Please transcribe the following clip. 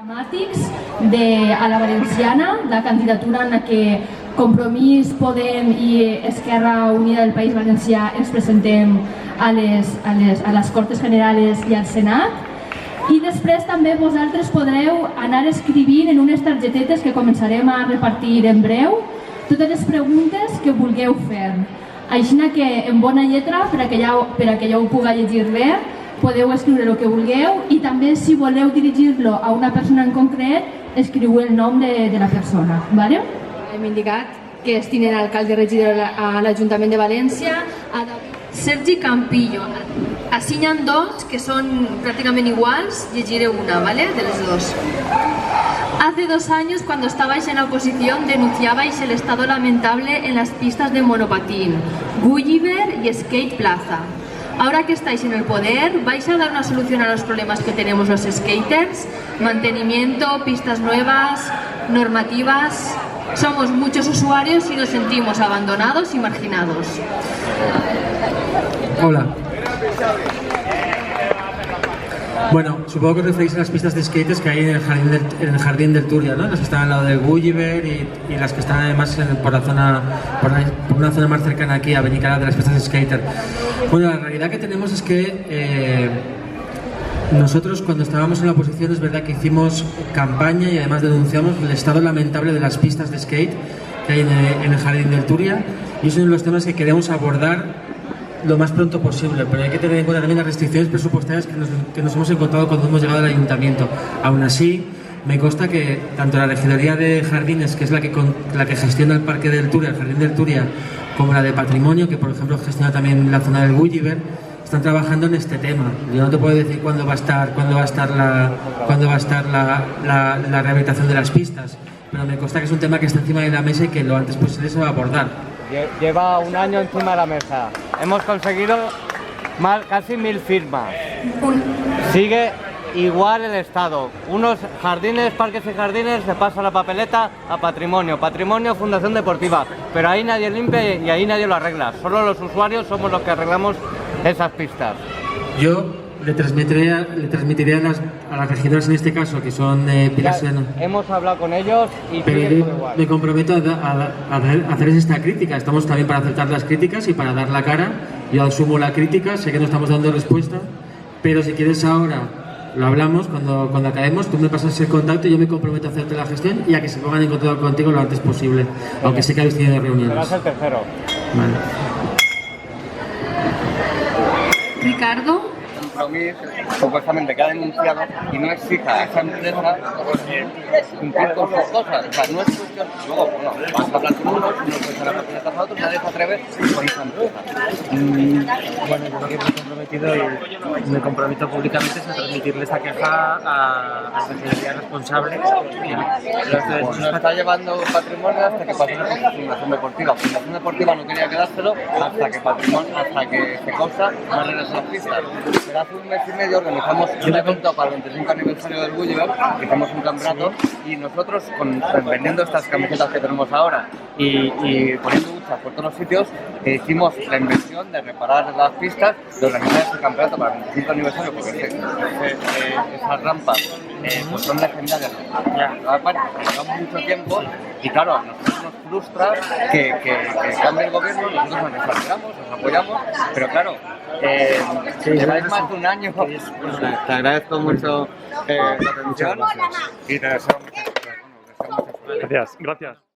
Dramàtics a la Valenciana, la candidatura en la que Compromís, Podem i Esquerra Unida del País Valencià ens presentem a les Cortes Generales i al Senat. I després també vosaltres podreu anar escrivint en unes targetetes que començarem a repartir en breu totes les preguntes que vulgueu fer. Així que en bona lletra, per a que ja ho puga llegir bé, podeu escriure el que vulgueu i també si voleu dirigir-lo a una persona en concret, escriu el nom de la persona. ¿Vale? Hem indicat que és tinent alcalde regidor a l'Ajuntament de València, a Sergi Campillo. Així n'hi ha dos que són prácticamente iguals, llegiré una, ¿vale? De los dos. Hace 2 años, cuando estabais en la oposición, denunciabais el estado lamentable en las pistas de monopatín, Gulliver y Skate Plaza. Ahora que estáis en el poder, ¿vais a dar una solución a los problemas que tenemos los skaters? Mantenimiento, pistas nuevas, normativas. Somos muchos usuarios y nos sentimos abandonados y marginados. Hola. Bueno, supongo que os referís a las pistas de skaters que hay en el jardín del Turia, ¿no? Las que están al lado del Gulliver y las que están además por una zona más cercana aquí a Benicalá de las pistas de skater. Bueno, la realidad que tenemos es que nosotros cuando estábamos en la oposición es verdad que hicimos campaña y además denunciamos el estado lamentable de las pistas de skate que hay en el jardín del Turia, y es uno de los temas que queremos abordar lo más pronto posible, pero hay que tener en cuenta también las restricciones presupuestarias que nos hemos encontrado cuando hemos llegado al ayuntamiento. Aún así, me consta que tanto la regidoría de jardines, que es la que gestiona el parque del Turia, el jardín del Turia, como la de patrimonio, que por ejemplo gestiona también la zona del Gulliver, están trabajando en este tema. Yo no te puedo decir cuándo va a estar la rehabilitación de las pistas, pero me consta que es un tema que está encima de la mesa y que lo antes posible se va a abordar. Lleva 1 año encima de la mesa. Hemos conseguido casi 1000 firmas. Sigue igual el estado. Unos jardines, parques y jardines, se pasa la papeleta a patrimonio. Patrimonio, fundación deportiva. Pero ahí nadie limpia y ahí nadie lo arregla. Solo los usuarios somos los que arreglamos esas pistas. Yo le transmitiré a las regidoras en este caso, que son Pilar Serrano. Hemos hablado con ellos y pero me comprometo a hacerles esta crítica. Estamos también para aceptar las críticas y para dar la cara. Yo asumo la crítica, sé que no estamos dando respuesta, pero si quieres ahora lo hablamos, cuando acabemos, tú me pasas el contacto y yo me comprometo a hacerte la gestión y a que se pongan en contacto contigo lo antes posible, aunque sé que habéis tenido reuniones. Serás el tercero. Vale. Ricardo. Compromís, supuestamente que ha denunciado y no exija a esa empresa cumplir con sus cosas. O sea, no es cuestión. Luego, bueno, vamos a hablar con unos pueden ser la papeleta a otros, nadie se atreve con esa empresa. Bueno, yo lo que me he comprometido y me comprometo públicamente es a transmitirle esta queja a la regidoría responsable. Nos está llevando patrimonio hasta que pasó por Fundación Deportiva. Fundación Deportiva no quería quedárselo hasta que Secosa no regresó a las pistas. Pero hace 1 mes y medio organizamos un evento para el 25 aniversario del Gulliver, que hicimos un campeonato, y nosotros vendiendo estas camisetas que tenemos ahora y poniendo luchas por todos los sitios, hicimos la inversión de reparar las pistas, de organizar este campeonato para el 25 aniversario, porque esas rampas pues son legendarias. Llevamos mucho tiempo y claro, a nosotros nos frustra que cambie el gobierno, nosotros nos retiramos, nos apoyamos, pero claro, lleváis más de 1 año. Te agradezco mucho la atención y te deseo mucha suerte. Gracias.